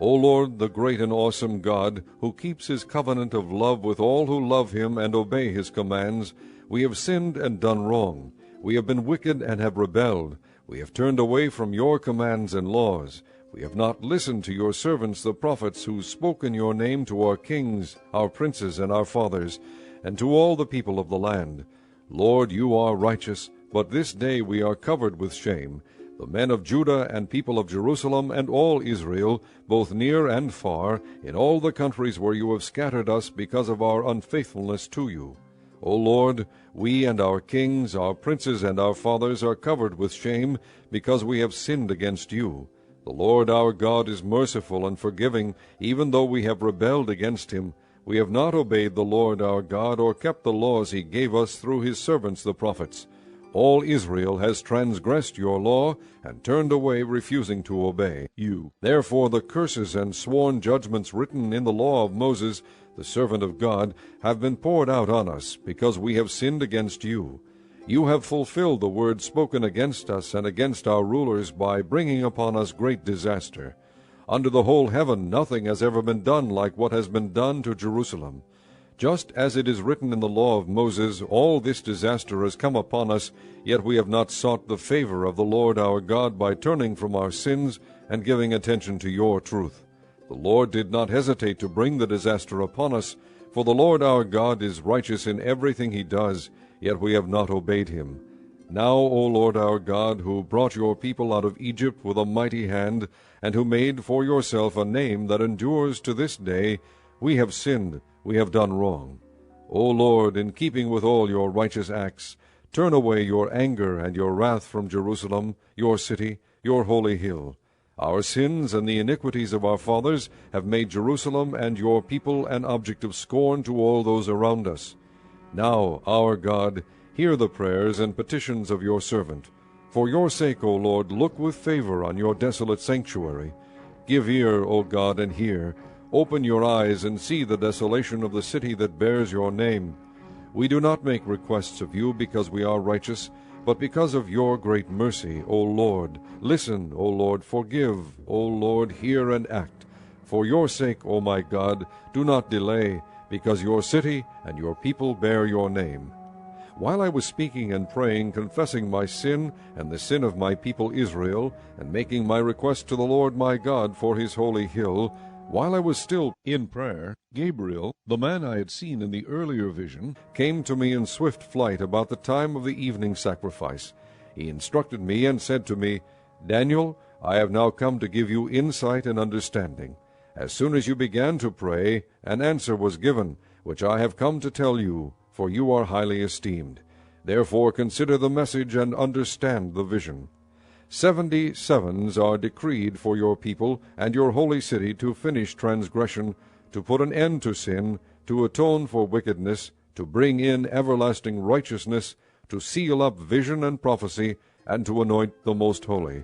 O Lord, the great and awesome God, who keeps his covenant of love with all who love him and obey his commands, we have sinned and done wrong. We have been wicked and have rebelled. We have turned away from your commands and laws. We have not listened to your servants the prophets, who spoke in your name to our kings, our princes, and our fathers, and to all the people of the land. Lord, you are righteous, but this day we are covered with shame, the men of Judah and people of Jerusalem and all Israel, both near and far, in all the countries where you have scattered us because of our unfaithfulness to you. O Lord, we and our kings, our princes, and our fathers are covered with shame, because we have sinned against you. The Lord our God is merciful and forgiving, even though we have rebelled against him. We have not obeyed the Lord our God, or kept the laws he gave us through his servants the prophets. All Israel has transgressed your law, and turned away, refusing to obey you. Therefore the curses and sworn judgments written in the law of Moses, the servant of God, have been poured out on us, because we have sinned against you. You have fulfilled the word spoken against us and against our rulers, by bringing upon us great disaster. Under the whole heaven nothing has ever been done like what has been done to Jerusalem. Just as it is written in the law of Moses, all this disaster has come upon us, yet we have not sought the favor of the Lord our God by turning from our sins and giving attention to your truth. The Lord did not hesitate to bring the disaster upon us, for the Lord our God is righteous in everything he does, yet we have not obeyed him. Now, O Lord our God, who brought your people out of Egypt with a mighty hand, and who made for yourself a name that endures to this day, we have sinned, we have done wrong. O Lord, in keeping with all your righteous acts, turn away your anger and your wrath from Jerusalem, your city, your holy hill. Our sins and the iniquities of our fathers have made Jerusalem and your people an object of scorn to all those around us. Now, our God, hear the prayers and petitions of your servant. For your sake, O Lord, look with favor on your desolate sanctuary. Give ear, O God, and hear. Open your eyes and see the desolation of the city that bears your name. We do not make requests of you because we are righteous, but because of your great mercy, O Lord. Listen, O Lord, forgive, O Lord, hear and act. For your sake, O my God, do not delay, because your city and your people bear your name. While I was speaking and praying, confessing my sin and the sin of my people Israel, and making my request to the Lord my God for his holy hill, while I was still in prayer, Gabriel, the man I had seen in the earlier vision, came to me in swift flight about the time of the evening sacrifice. He instructed me and said to me, Daniel, I have now come to give you insight and understanding. As soon as you began to pray, an answer was given, which I have come to tell you, for you are highly esteemed. Therefore consider the message and understand the vision. 70 sevens are decreed for your people and your holy city, to finish transgression, to put an end to sin, to atone for wickedness, to bring in everlasting righteousness, to seal up vision and prophecy, and to anoint the most holy.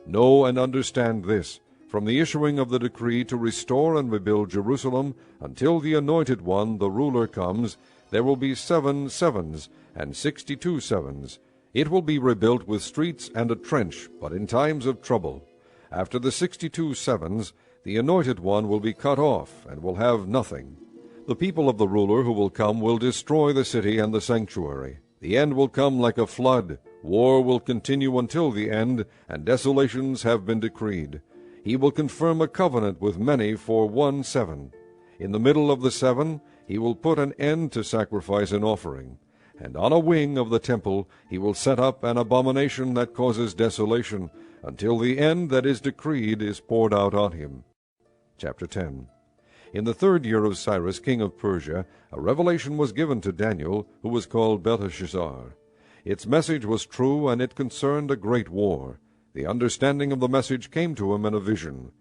Know and understand this, from the issuing of the decree to restore and rebuild Jerusalem, until the Anointed One, the ruler, comes, there will be 7 sevens and 62 sevens. It will be rebuilt with streets and a trench, but in times of trouble. After the 62 sevens, the Anointed One will be cut off, and will have nothing. The people of the ruler who will come will destroy the city and the sanctuary. The end will come like a flood. War will continue until the end, and desolations have been decreed. He will confirm a covenant with many for 1 7. In the middle of the 7, he will put an end to sacrifice and offering. And on a wing of the temple he will set up an abomination that causes desolation, until the end that is decreed is poured out on him. Chapter 10. In the 3rd year of Cyrus king of Persia, a revelation was given to Daniel, who was called Belteshazzar. Its message was true, and it concerned a great war. The understanding of the message came to him in a vision.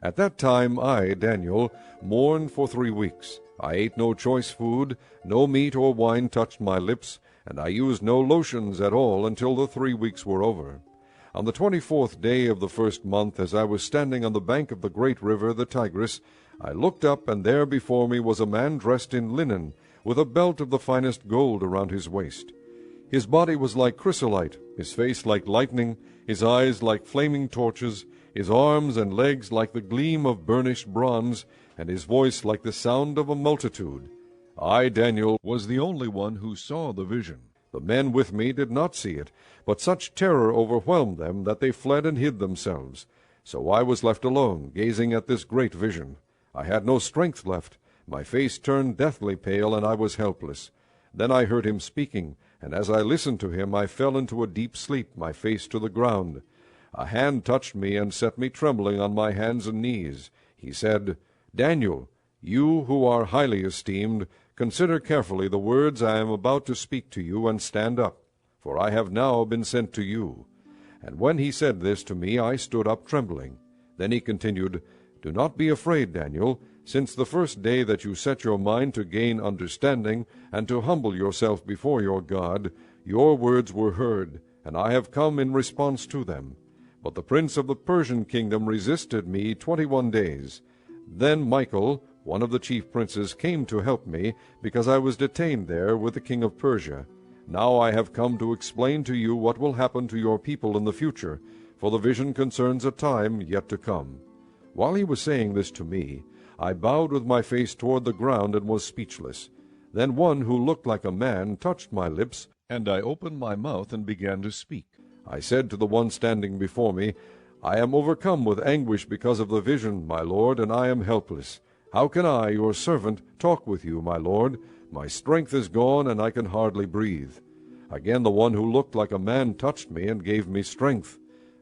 At that time I, Daniel, mourned for 3 weeks. I ate no choice food, no meat or wine touched my lips, and I used no lotions at all until the 3 weeks were over. On the 24th day of the 1st month, as I was standing on the bank of the great river, the Tigris, I looked up, and there before me was a man dressed in linen, with a belt of the finest gold around his waist. His body was like chrysolite, his face like lightning, his eyes like flaming torches, his arms and legs like the gleam of burnished bronze, and his voice like the sound of a multitude. I, Daniel, was the only one who saw the vision. the men with me did not see it, but such terror overwhelmed them that they fled and hid themselves. So I was left alone, gazing at this great vision. I had no strength left. My face turned deathly pale, and I was helpless. Then I heard him speaking, and as I listened to him, I fell into a deep sleep, my face to the ground. A hand touched me and set me trembling on my hands and knees. He said, Daniel, you who are highly esteemed, consider carefully the words I am about to speak to you, and stand up, for I have now been sent to you. And when he said this to me, I stood up trembling. Then he continued, Do not be afraid, Daniel, since the first day that you set your mind to gain understanding, and to humble yourself before your God, your words were heard, and I have come in response to them. But the prince of the Persian kingdom resisted me 21 days. Then Michael, one of the chief princes, came to help me, because I was detained there with the king of Persia. Now I have come to explain to you what will happen to your people in the future, for the vision concerns a time yet to come. While he was saying this to me, I bowed with my face toward the ground and was speechless. Then one who looked like a man touched my lips, And I opened my mouth and began to speak. I said to the one standing before me, I am overcome with anguish because of the vision, my lord, and I am helpless. How can I, your servant, talk with you, my lord? My strength is gone, and I can hardly breathe. Again the one who looked like a man touched me and gave me strength.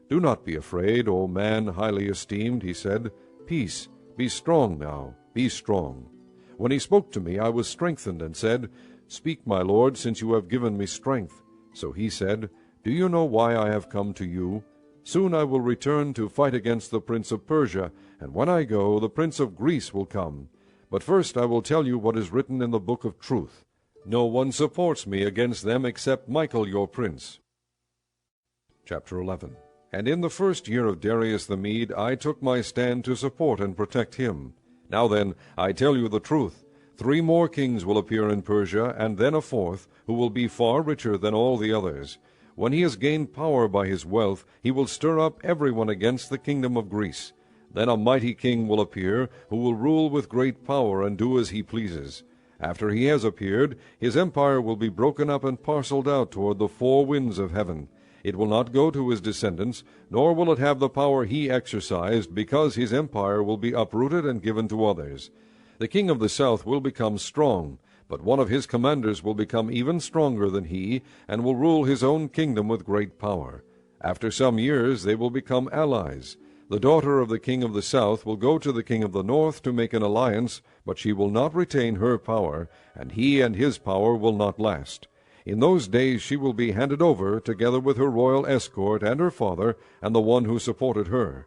Do not be afraid, O man highly esteemed, he said. Peace, be strong now, be strong. When he spoke to me, I was strengthened, and said, Speak, my lord, since you have given me strength. So he said, Do you know why I have come to you? Soon I will return to fight against the prince of Persia, and when I go, the prince of Greece will come. But first I will tell you what is written in the book of truth. No one supports me against them except Michael your prince. Chapter 11. And in the first year of Darius the Mede, I took my stand to support and protect him. Now then, I tell you the truth. 3 more kings will appear in Persia, and then a 4th, who will be far richer than all the others. When he has gained power by his wealth, he will stir up everyone against the kingdom of Greece. Then a mighty king will appear, who will rule with great power and do as he pleases. After he has appeared, his empire will be broken up and parceled out toward the 4 winds of heaven. It will not go to his descendants, nor will it have the power he exercised, because his empire will be uprooted and given to others. The king of the south will become strong, but one of his commanders will become even stronger than he, and will rule his own kingdom with great power. After some years they will become allies. The daughter of the king of the south will go to the king of the north to make an alliance, but she will not retain her power, and he and his power will not last. In those days she will be handed over, together with her royal escort and her father, and the one who supported her.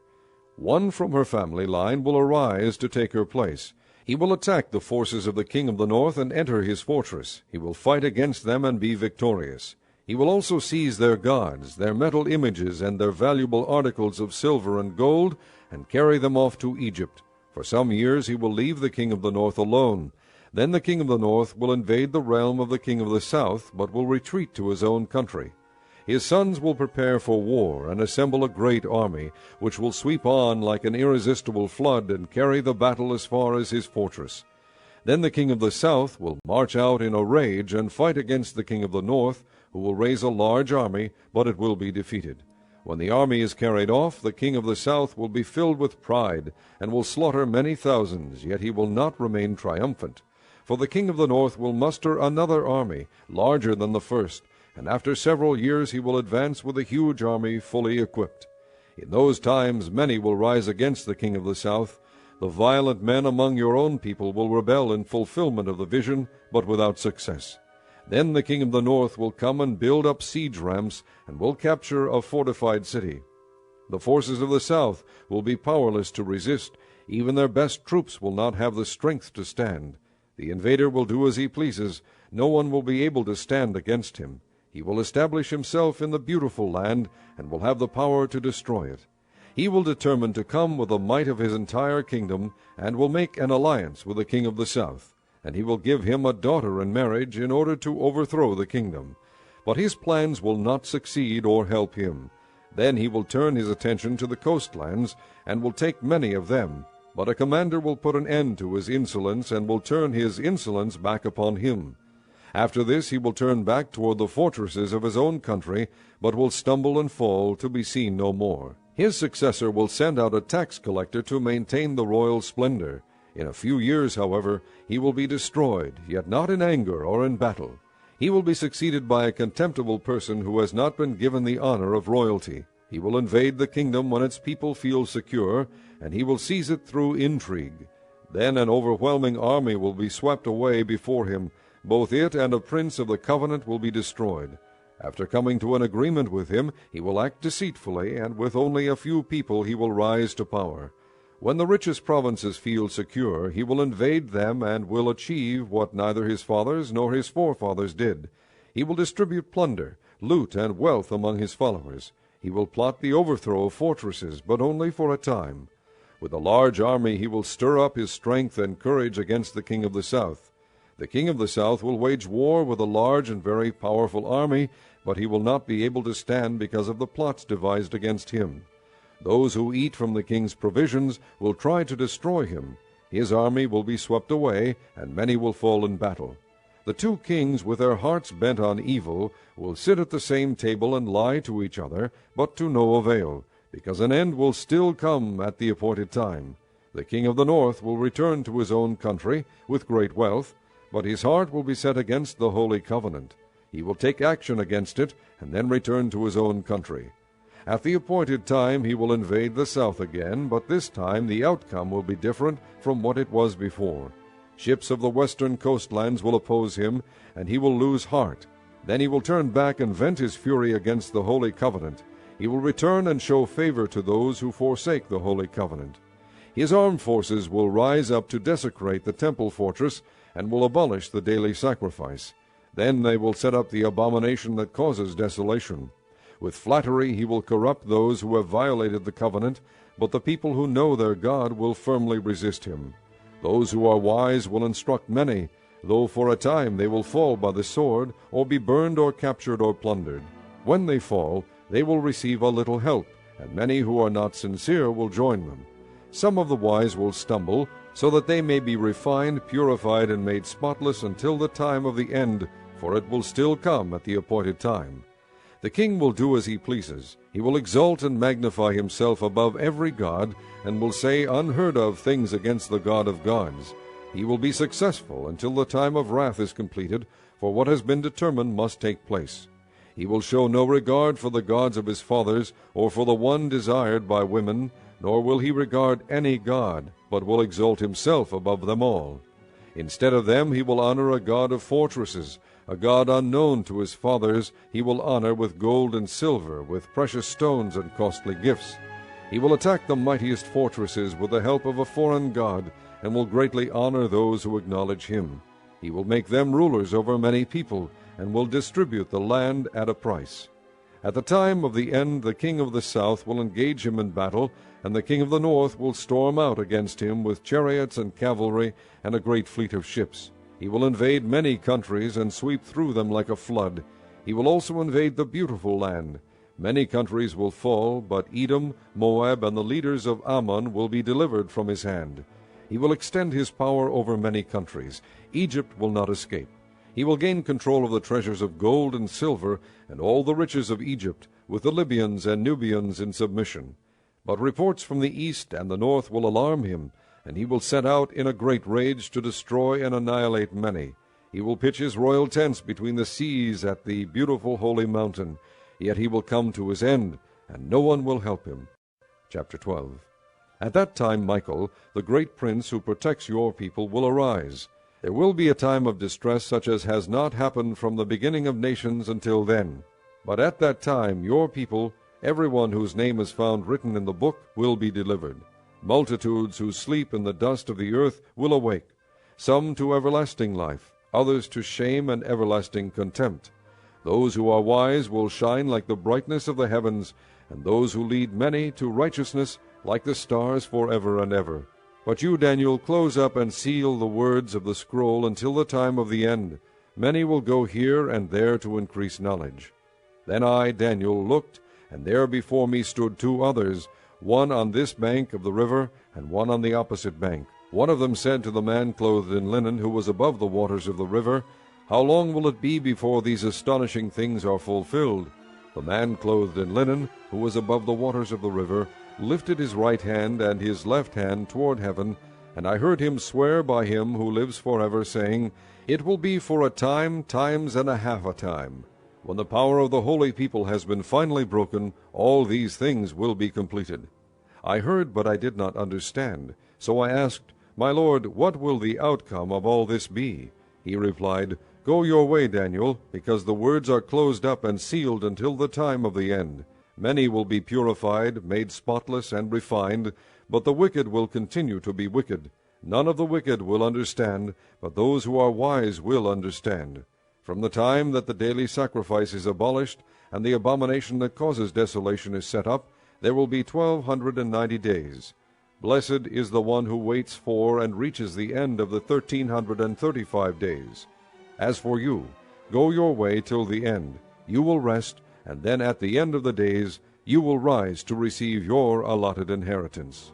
One from her family line will arise to take her place. He will attack the forces of the king of the north and enter his fortress. He will fight against them and be victorious. He will also seize their gods, their metal images, and their valuable articles of silver and gold, and carry them off to Egypt. For some years he will leave the king of the north alone. Then the king of the north will invade the realm of the king of the south, but will retreat to his own country. His sons will prepare for war and assemble a great army, which will sweep on like an irresistible flood and carry the battle as far as his fortress. Then the king of the south will march out in a rage and fight against the king of the north, who will raise a large army, but it will be defeated. When the army is carried off, the king of the south will be filled with pride, and will slaughter many thousands, yet he will not remain triumphant. For the king of the north will muster another army, larger than the first, and after several years he will advance with a huge army fully equipped. In those times many will rise against the king of the south. The violent men among your own people will rebel in fulfillment of the vision, but without success. Then the king of the north will come and build up siege ramps, and will capture a fortified city. The forces of the south will be powerless to resist. Even their best troops will not have the strength to stand. The invader will do as he pleases. No one will be able to stand against him. He will establish himself in the beautiful land, and will have the power to destroy it. He will determine to come with the might of his entire kingdom, and will make an alliance with the king of the south. And he will give him a daughter in marriage in order to overthrow the kingdom. But his plans will not succeed or help him. Then he will turn his attention to the coastlands, and will take many of them. But a commander will put an end to his insolence, and will turn his insolence back upon him. After this he will turn back toward the fortresses of his own country, but will stumble and fall, to be seen no more. His successor will send out a tax collector to maintain the royal splendor. In a few years, however, he will be destroyed, yet not in anger or in battle. He will be succeeded by a contemptible person who has not been given the honor of royalty. He will invade the kingdom when its people feel secure, and he will seize it through intrigue. Then an overwhelming army will be swept away before him. Both it and a prince of the covenant will be destroyed. After coming to an agreement with him, he will act deceitfully, and with only a few people he will rise to power. When the richest provinces feel secure, he will invade them and will achieve what neither his fathers nor his forefathers did. He will distribute plunder, loot, and wealth among his followers. He will plot the overthrow of fortresses, but only for a time. With a large army he will stir up his strength and courage against the king of the south. The king of the south will wage war with a large and very powerful army, but he will not be able to stand because of the plots devised against him. Those who eat from the king's provisions will try to destroy him. His army will be swept away, and many will fall in battle. The two kings, with their hearts bent on evil, will sit at the same table and lie to each other, but to no avail, because an end will still come at the appointed time. The king of the north will return to his own country with great wealth, but his heart will be set against the holy covenant. He will take action against it, and then return to his own country. At the appointed time he will invade the south again, but this time the outcome will be different from what it was before. Ships of the western coastlands will oppose him, and he will lose heart. Then he will turn back and vent his fury against the holy covenant. He will return and show favor to those who forsake the holy covenant. His armed forces will rise up to desecrate the temple fortress, and will abolish the daily sacrifice. Then they will set up the abomination that causes desolation. With flattery he will corrupt those who have violated the covenant, but the people who know their God will firmly resist him. Those who are wise will instruct many, though for a time they will fall by the sword, or be burned or captured or plundered. When they fall, they will receive a little help, and many who are not sincere will join them. Some of the wise will stumble, so that they may be refined, purified, and made spotless until the time of the end, for it will still come at the appointed time. The king will do as he pleases. He will exalt and magnify himself above every god, and will say unheard-of things against the God of gods. He will be successful until the time of wrath is completed, for what has been determined must take place. He will show no regard for the gods of his fathers, or for the one desired by women, nor will he regard any god, but will exalt himself above them all. Instead of them he will honor a god of fortresses, a god unknown to his fathers. He will honor with gold and silver, with precious stones and costly gifts. He will attack the mightiest fortresses with the help of a foreign god, and will greatly honor those who acknowledge him. He will make them rulers over many people, and will distribute the land at a price. At the time of the end the king of the south will engage him in battle, and the king of the north will storm out against him with chariots and cavalry and a great fleet of ships. He will invade many countries and sweep through them like a flood. He will also invade the beautiful land. Many countries will fall, but Edom, Moab, and the leaders of Ammon will be delivered from his hand. He will extend his power over many countries. Egypt will not escape. He will gain control of the treasures of gold and silver, and all the riches of Egypt, with the Libyans and Nubians in submission. But reports from the east and the north will alarm him, and he will set out in a great rage to destroy and annihilate many. He will pitch his royal tents between the seas at the beautiful holy mountain. Yet he will come to his end, and no one will help him. Chapter 12. At that time Michael, the great prince who protects your people, will arise. There will be a time of distress such as has not happened from the beginning of nations until then. But at that time your people, everyone whose name is found written in the book, will be delivered. Multitudes who sleep in the dust of the earth will awake, some to everlasting life, others to shame and everlasting contempt. Those who are wise will shine like the brightness of the heavens, and those who lead many to righteousness like the stars forever and ever. But you, Daniel, close up and seal the words of the scroll until the time of the end. Many will go here and there to increase knowledge. Then I, Daniel, looked, And there before me stood 2 others, one on this bank of the river, and one on the opposite bank. One of them said to the man clothed in linen, who was above the waters of the river, How long will it be before these astonishing things are fulfilled? The man clothed in linen, who was above the waters of the river, lifted his right hand and his left hand toward heaven, and I heard him swear by him who lives forever, saying, It will be for a time, times and a half a time. When the power of the holy people has been finally broken, all these things will be completed. I heard, but I did not understand. So I asked, My Lord, what will the outcome of all this be? He replied, Go your way, Daniel, because the words are closed up and sealed until the time of the end. Many will be purified, made spotless, and refined, but the wicked will continue to be wicked. None of the wicked will understand, but those who are wise will understand. From the time that the daily sacrifice is abolished, and the abomination that causes desolation is set up, there will be 1290 days. Blessed is the one who waits for and reaches the end of the 1335 days. As for you, go your way till the end. You will rest, and then at the end of the days you will rise to receive your allotted inheritance.